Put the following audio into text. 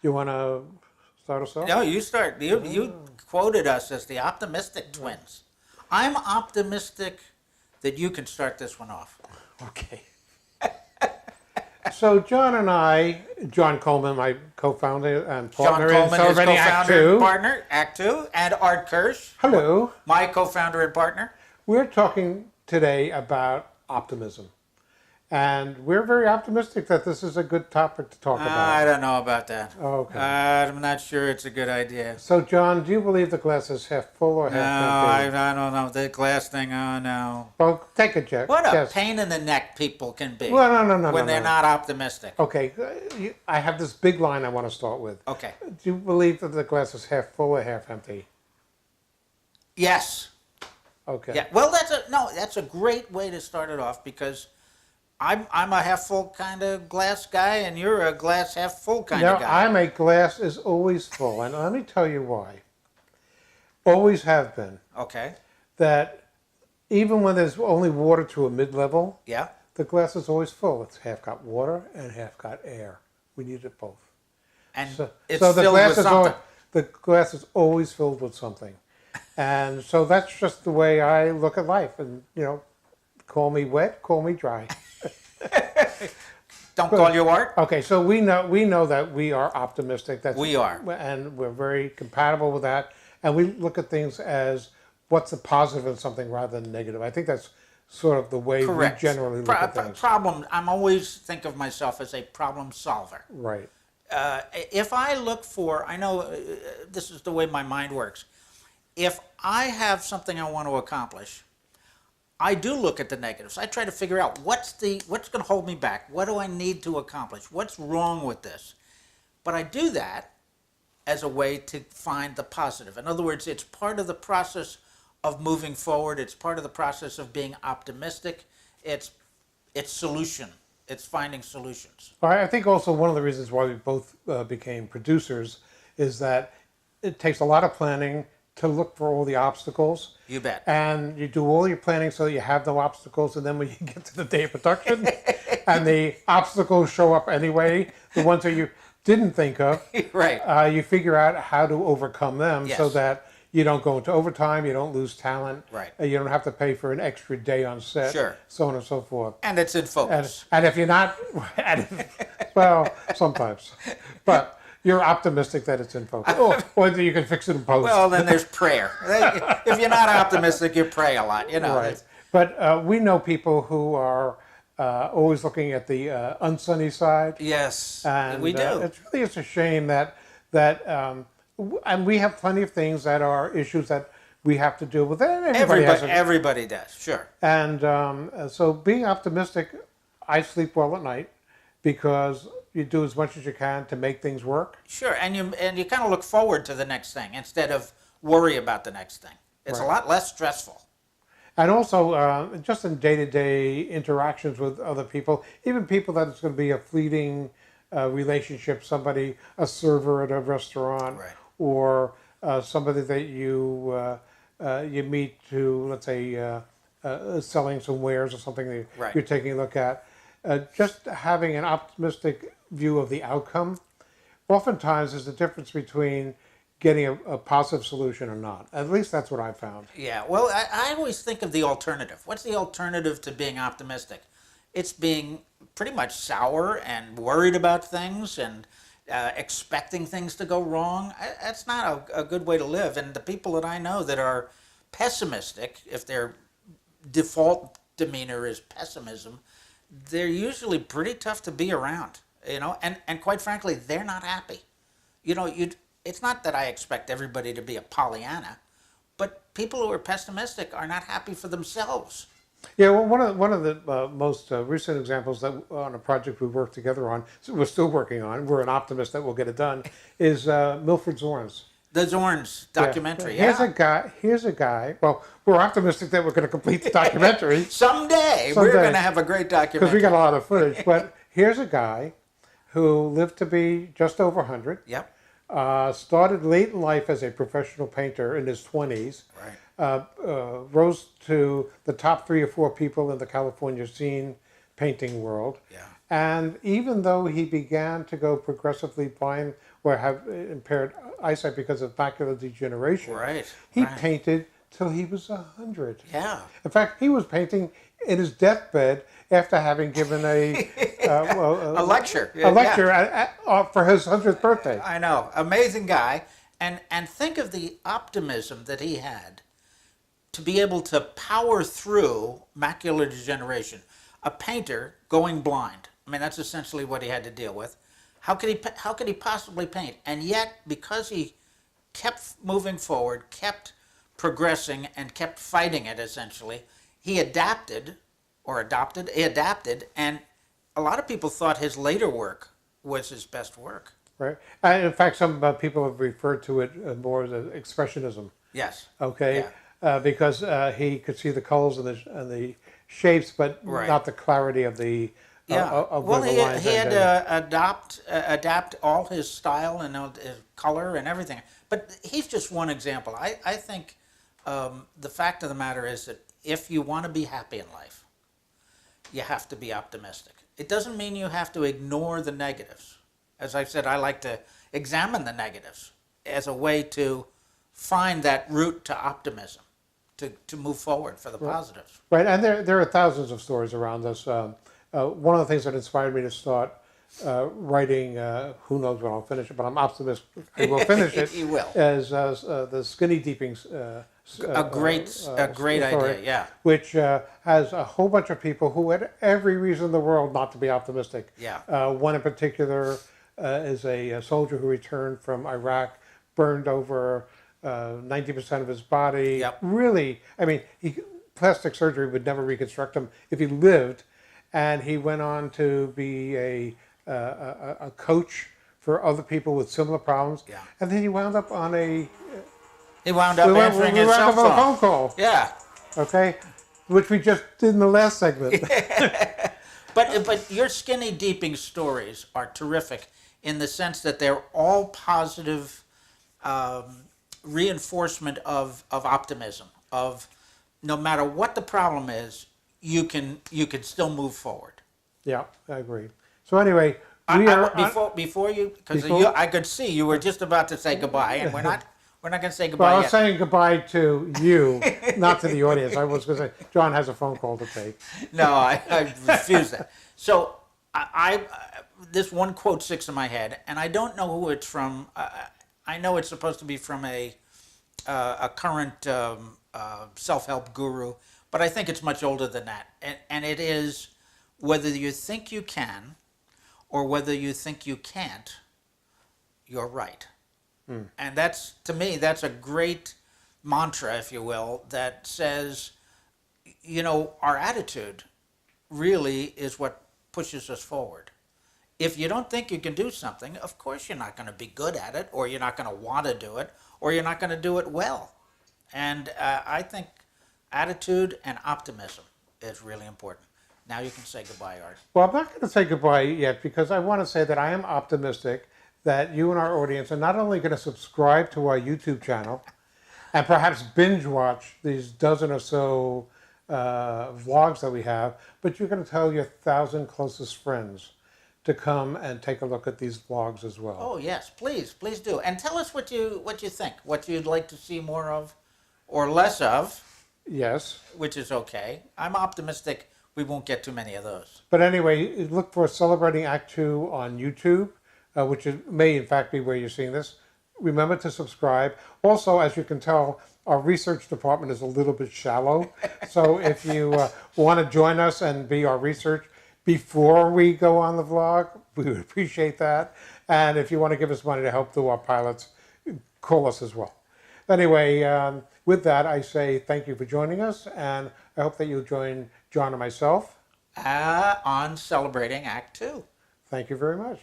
You want to start us off? No, you start. You quoted us as the optimistic twins. I'm optimistic that you can start this one off. Okay. So John and I, John Coleman, my co-founder and John partner in Coleman is Celebrating Act co-founder and 2. partner, Act Two, and Art Kirsch, Hello. my co-founder and partner. We're talking today about optimism. And we're very optimistic that this is a good topic to talk I about. don't know about that. Okay. I'm not sure it's a good idea. So John, do you believe the glass is half full or No, half empty? I don't know. The glass thing, oh no. Well, take a check. What a Yes. pain in the neck people can be Well, no, when they're no. not optimistic. Okay, I have this big line I want to start with. Okay. Do you believe that the glass is half full or half empty? Yes. Okay. Yeah. Well, that's a great way to start it off because I'm a half full kind of glass guy, and you're a glass half full kind Now, of guy. I'm a glass is always full, and let me tell you why. Always have been. Okay. That even when there's only water to a mid-level, Yeah. the glass is always full. It's half got water and half got air. We need it both. And So, it's so the filled glass with is something. the glass is always filled with something, and so that's just the way I look at life. And call me wet, call me dry. Don't call you art. Okay, so we know that we are optimistic. We are. And we're very compatible with that. And we look at things as what's the positive in something rather than negative. I think that's sort of the way Correct. we generally look at things. Problem. I'm always think of myself as a problem solver. Right. If I look for, I know this is the way my mind works. If I have something I want to accomplish, I do look at the negatives. I try to figure out what's going to hold me back. What do I need to accomplish? What's wrong with this? But I do that as a way to find the positive. In other words, it's part of the process of moving forward. It's part of the process of being optimistic. It's solution. It's finding solutions. I think also one of the reasons why we both became producers is that it takes a lot of planning to look for all the obstacles. You bet. And you do all your planning so that you have no obstacles, and then when you get to the day of production and the obstacles show up anyway, the ones that you didn't think of, Right. You figure out how to overcome them so Yes. that you don't go into overtime, you don't lose talent, Right. You don't have to pay for an extra day on set, Sure. so on and so forth. And it's in focus. And if you're not, well, sometimes, but you're optimistic that it's in focus, or that you can fix it in post. Well, then there's prayer. If you're not optimistic, you pray a lot. Right. But we know people who are always looking at the unsunny side. Yes, And we do. It's a shame and we have plenty of things that are issues that we have to deal with. And Everybody does, sure. And so being optimistic, I sleep well at night because you do as much as you can to make things work. Sure, and you kind of look forward to the next thing instead of worry about the next thing. It's a lot less stressful. And also, just in day-to-day interactions with other people, even people that it's going to be a fleeting relationship, a server at a restaurant, Right. or somebody that you meet to, let's say, selling some wares or something that Right. you're taking a look at. Just having an optimistic view of the outcome, oftentimes there's a difference between getting a positive solution or not. At least that's what I found. Yeah, well, I always think of the alternative. What's the alternative to being optimistic? It's being pretty much sour and worried about things and expecting things to go wrong. That's not a good way to live. And the people that I know that are pessimistic, if their default demeanor is pessimism, they're usually pretty tough to be around, and quite frankly, they're not happy. It's not that I expect everybody to be a Pollyanna, but people who are pessimistic are not happy for themselves. Yeah, well, one of the most recent examples that on a project we worked together on, so we're still working on, we're an optimist that we'll get it done, is Milford Zorn's. The Zorns documentary, Here's a guy, well, we're optimistic that we're going to complete the documentary. Someday we're going to have a great documentary. Because we got a lot of footage, but here's a guy who lived to be just over 100. Yep. Started late in life as a professional painter in his 20s. Right. Rose to the top 3 or 4 people in the California scene painting world. Yeah. And even though he began to go progressively blind or have impaired eyesight because of macular degeneration. Right. He right. painted till he was 100. Yeah. In fact, he was painting in his deathbed after having given A lecture. a lecture for his 100th birthday. I know. Amazing guy. And think of the optimism that he had to be able to power through macular degeneration. A painter going blind. I mean, that's essentially what he had to deal with. How could he possibly paint? And yet, because he kept moving forward, kept progressing, and kept fighting it, essentially, he adapted, and a lot of people thought his later work was his best work. Right. And in fact, some people have referred to it more as expressionism. Yes. Okay. Yeah. Because he could see the colors and the shapes, but Right. not the clarity of the Yeah. of Well, where the lines he had ended. to adapt all his style and his color and everything. But he's just one example. I think the fact of the matter is that if you want to be happy in life, you have to be optimistic. It doesn't mean you have to ignore the negatives. As I said, I like to examine the negatives as a way to find that route to optimism, to move forward for the positives. Right. And there are thousands of stories around this. One of the things that inspired me to start writing, who knows when I'll finish it, but I'm optimistic I will finish it. You will. Is the skinny deeping. A great story, idea, yeah. Which has a whole bunch of people who had every reason in the world not to be optimistic. Yeah. One in particular is a soldier who returned from Iraq, burned over 90% of his body. Yep. Really, I mean, plastic surgery would never reconstruct him if he lived. And he went on to be a coach for other people with similar problems. Yeah. And then he wound up on a He wound up answering his cell wound up on a phone phone. call. Yeah. Okay, which we just did in the last segment. But your skinny deeping stories are terrific in the sense that they're all positive reinforcement of optimism, of no matter what the problem is, you can still move forward. Yeah, I agree. So anyway, we are before you, because Before- I could see you were just about to say goodbye, and we're not going to say well, goodbye I was yet. saying goodbye to you, not to the audience. I was going to say John has a phone call to take. No, I refuse that. So this one quote sticks in my head, and I don't know who it's from. I know it's supposed to be from a current self-help guru, but I think it's much older than that. And it is, whether you think you can or whether you think you can't, you're right. And that's, to me, that's a great mantra, if you will, that says, you know, our attitude really is what pushes us forward. If you don't think you can do something, of course you're not going to be good at it, or you're not going to want to do it, or you're not going to do it well. And I think attitude and optimism is really important. Now you can say goodbye, Art. Well, I'm not going to say goodbye yet because I want to say that I am optimistic that you and our audience are not only going to subscribe to our YouTube channel and perhaps binge watch these dozen or so vlogs that we have, but you're going to tell your 1,000 closest friends to come and take a look at these vlogs as well. Oh yes, please do, and tell us what you think, what you'd like to see more of, or less of. Yes. Which is okay. I'm optimistic we won't get too many of those. But anyway, look for Celebrating Act 2 on YouTube, which may in fact be where you're seeing this. Remember to subscribe. Also, as you can tell, our research department is a little bit shallow. So if you want to join us and be our research before we go on the vlog, we would appreciate that. And if you want to give us money to help do our pilots, call us as well. Anyway, with that, I say thank you for joining us, and I hope that you'll join John and myself On Celebrating Act 2. Thank you very much.